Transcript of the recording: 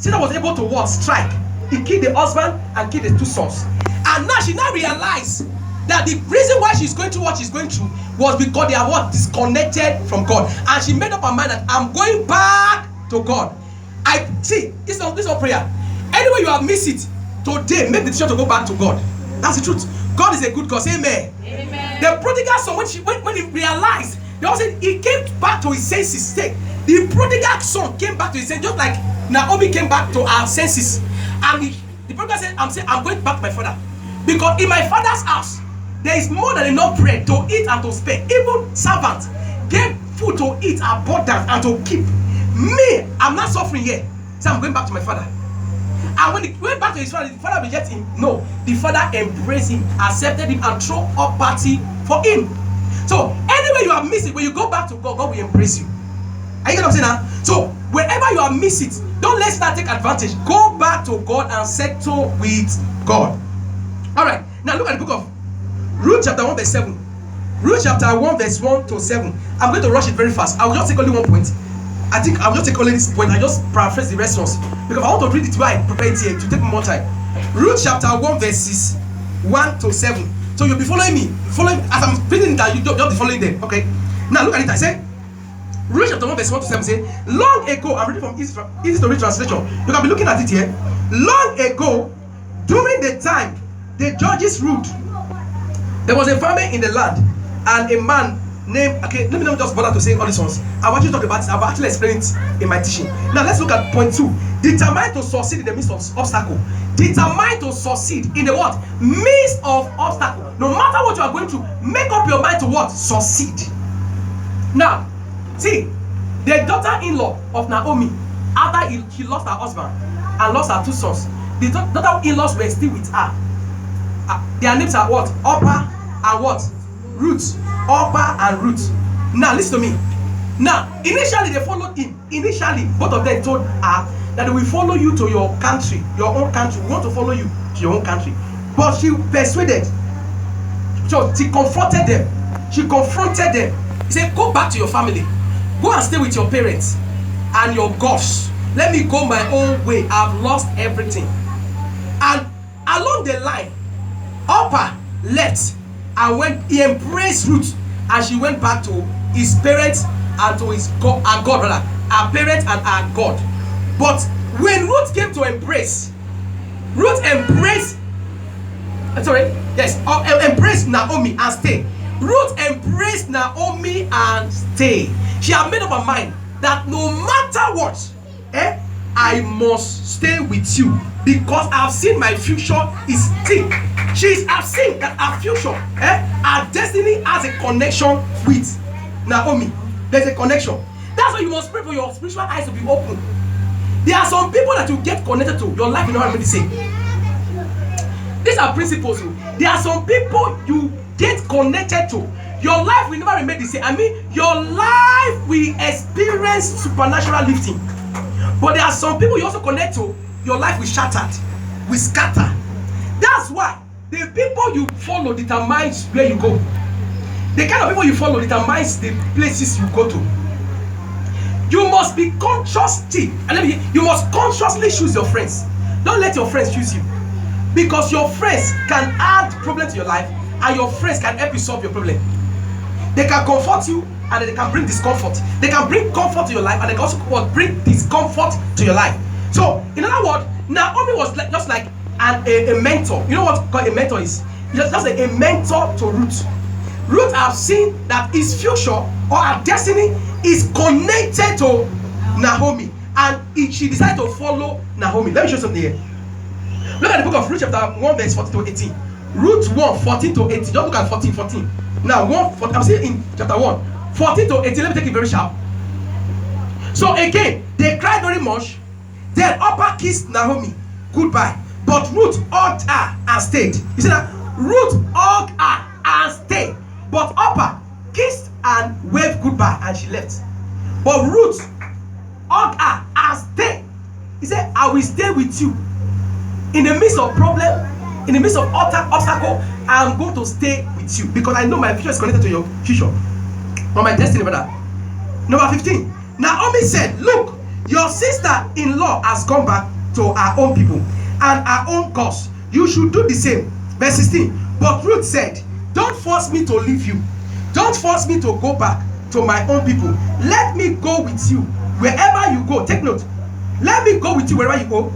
Sarah was able to what? Strike. He killed the husband and killed the 2 sons. And now she realized that the reason why she's going through what she's going through was because they are what? Disconnected from God. And she made up her mind that I'm going back to God. I see, this is not prayer. Anyway you have missed it, today make the decision to go back to God. That's the truth. God is a good God. Say amen. Amen. The prodigal son, when he realized, they all said he came back to his senses. The prodigal son came back to his senses, just like Naomi came back to her senses. And the prodigal said, I'm going back to my father. Because in my father's house, there is more than enough bread to eat and to spare. Even servants get food to eat abundant and to keep. Me, I'm not suffering here. So I'm going back to my father. And when he went back to his father, the father rejected him. No, the father embraced him, accepted him, and threw up party for him. So anyway you are missing, when you go back to God, God will embrace you. Are you getting what I'm saying now? So wherever you are missing, don't let that take advantage. Go back to God and settle with God. All right. Now look at the book of Ruth chapter 1 verse 7. Ruth chapter 1 verse 1 to 7. I'm going to rush it very fast. I will just take only one point. I think I will just take only this point. I just paraphrase the rest ones because I want to read it why I prepared here to take more time. Ruth chapter 1 verses 1 to 7. So you'll be following me. Following as I'm reading that, you just be following them. Okay. Now look at it. I say Ruth chapter 1 verse 1 to 7 say, long ago, I'm reading from Easy to Read translation. You can be looking at it here. Long ago, during the time the judges ruled, there was a famine in the land, and a man named, okay, let me not just bother to say all these ones. I've actually talked about it, I've actually explained it in my teaching. Now let's look at point 2. Determined to succeed in the midst of obstacle. Determined to succeed in the what? Midst of obstacle. No matter what you are going through, make up your mind to what? Succeed. Now, see, the daughter-in-law of Naomi, after she lost her husband and lost her 2 sons, the daughter-in-laws were still with her. Their names are what? Orpah and what? Ruth. Orpah and Ruth. Now listen to me. Now initially they followed him. Initially both of them told her that they will follow you to your country, your own country. We want to follow you to your own country. But she persuaded. So she confronted them. She confronted them. He said, go back to your family. Go and stay with your parents and your gods. Let me go my own way. I've lost everything. And along the line, Orpah left and went. He embraced Ruth, and she went back to his parents and to his God, rather, her parents and her God. But when Ruth came to embrace, embraced Naomi and stay. Ruth embraced Naomi and stay. She had made up her mind that no matter what, I must stay with you because I've seen my future is thick. I've seen that our future, our destiny has a connection with Naomi. There's a connection. That's why you must pray for your spiritual eyes to be open. There are some people that you get connected to, your life will not remain the same. These are principles. There are some people you get connected to, your life will never remain the same. I mean, your life will experience supernatural lifting. But there are some people you also connect to, your life will shatter, will scatter. That's why the people you follow determines where you go. The kind of people you follow determines the places you go to. You must be conscious, and you must consciously choose your friends. Don't let your friends choose you, because your friends can add problem to your life, and your friends can help you solve your problem. They can comfort you, and they can bring discomfort. They can bring comfort to your life, and they can also bring discomfort to your life. So, in other words, Naomi was just like a mentor. You know what a mentor is? Just like a mentor to Ruth. Ruth have seen that his future or her destiny is connected to Naomi, and she decided to follow Naomi. Let me show you something here. Look at the book of Ruth chapter 1 verse 14 to 18. Ruth 1, 14 to 18. Just look at 14. Now, I'm saying in chapter 1, 14 to 18. Let me take it very sharp. So again, they cried very much. Then Orpah kissed Naomi goodbye, but Ruth hugged her and stayed. You see that? Ruth hugged her and stayed, but Orpah kissed and waved goodbye and she left. But Ruth hugged her and stayed. He said, I will stay with you. In the midst of problem, in the midst of obstacle, I'm going to stay with you because I know my future is connected to your future, or my destiny rather. Number 15. Naomi said, look, Your sister-in-law has gone back to her own people and her own cause. You should do the same. Verse 16. But Ruth said, don't force me to leave you. Don't force me to go back to my own people. Let me go with you wherever you go. Take note. Let me go with you wherever you go.